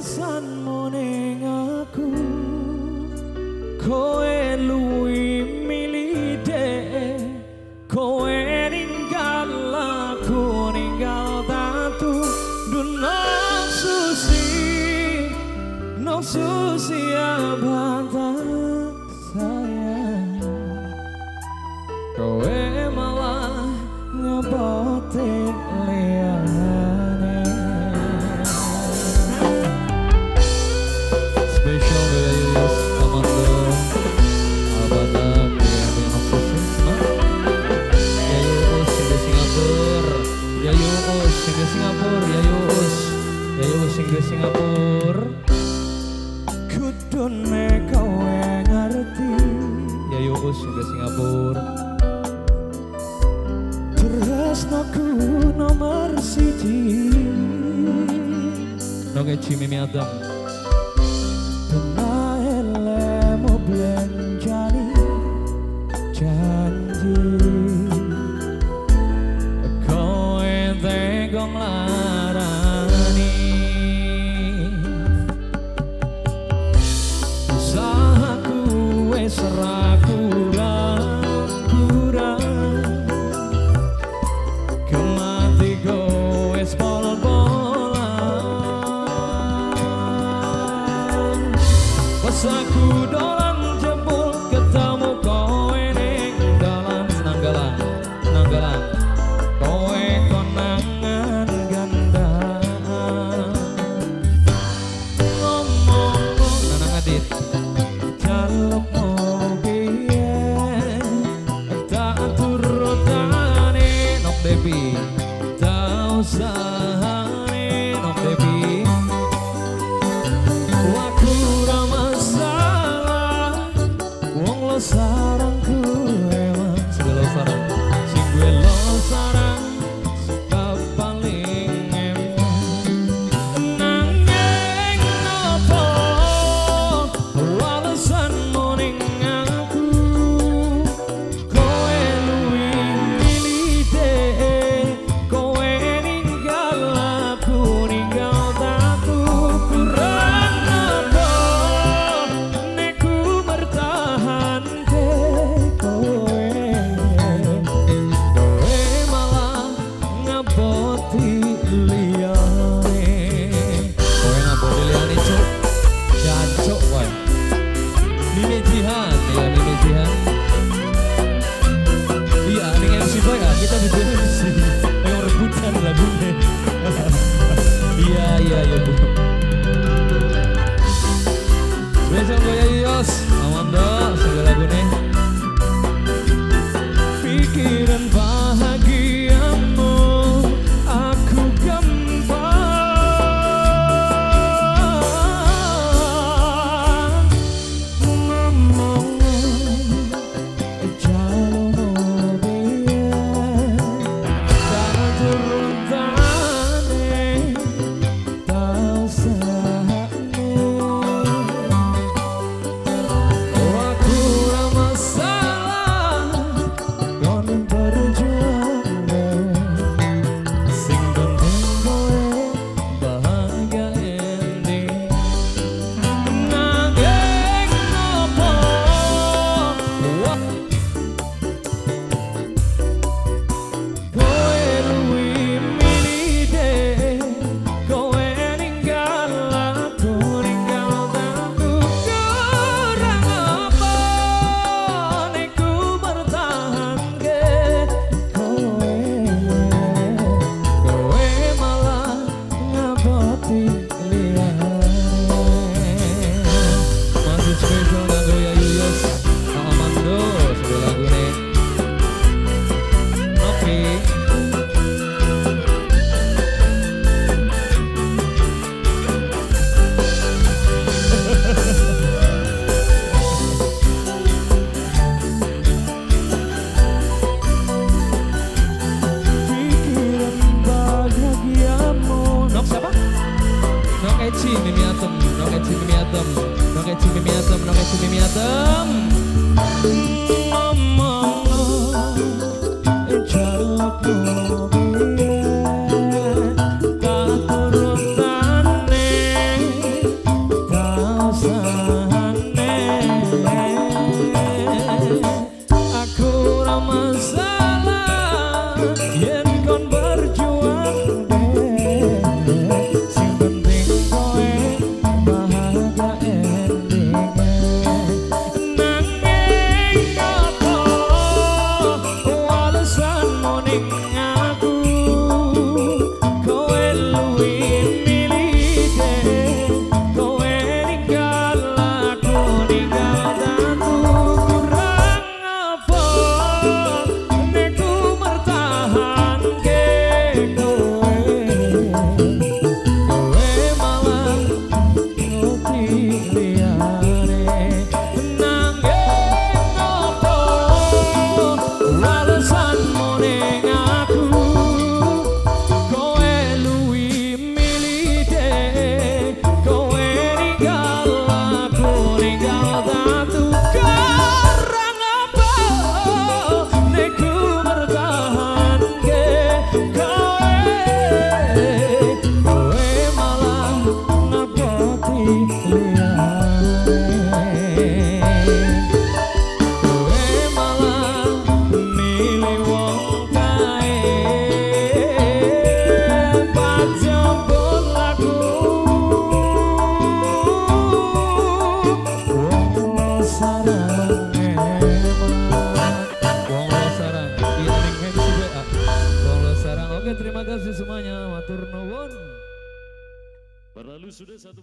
alasanmu ning aku kowe luwi milih dek kowe ninggal aku ninggal tatu duna susi abata sayang kowe malah ngebotin liane special guys Amando abata yang obsesif Yayus sing di Singapura kudune kowe ngerti Yayus sing di Singapura tresnaku nomor siji nonge Jimmy Adam tenaelemu blenjani janji kowe tegong larani usahaku wis ora kurang kematiku wis pol-polan pas aku dolan jempol ketemu kowe ning dalan nanggalan kowe konangan gandaan ngomong nanang adit jaluk mobil tak turutane nok baby tak usahane nok baby aku ora masalah wong lo sarangku emang segala sarang sing gue lo sarang suka paling emang nanging nopo alasanmu ning aku kowe luwi milih dek kowe ninggal aku ninggal tatu kurang apa nek ku bertahan dek kowe malah ngaboti liyane kowe ngaboti liyane cuk jancuk wae Mimi Jihan ya Mimi Jihan iya ning MC Boy ya kita di MC yang rebutan lagunya iya bu besok gue Yayos Amanda segala lagunya pikiran bahagiamu aku gampang ngomong jalur mobil tak turutane tak usahane aku ora masalah kon berjuang sing penting kowe bahagia ending nanging nopo kowe luwi milih dek kowe ninggal aku ninggal tatu kurang apa nek ku bertahan ke kowe malah ngaboti liyane masih spesial kanggo Yayus Amando segala lagune oke pikiran bahagiamu nok siapa? Nok Eci Mimi Atem Nok Eci Mimi Atem Nok Eci Mimi Atem Nok Eci Mimi Atem ngomong jaluk mobil tak turutane sarang eman. Wong lo sarang iya ning MC BA. Wong lo sarang. Oke, terima kasih semuanya, matur nuwun. Berlalu sudah satu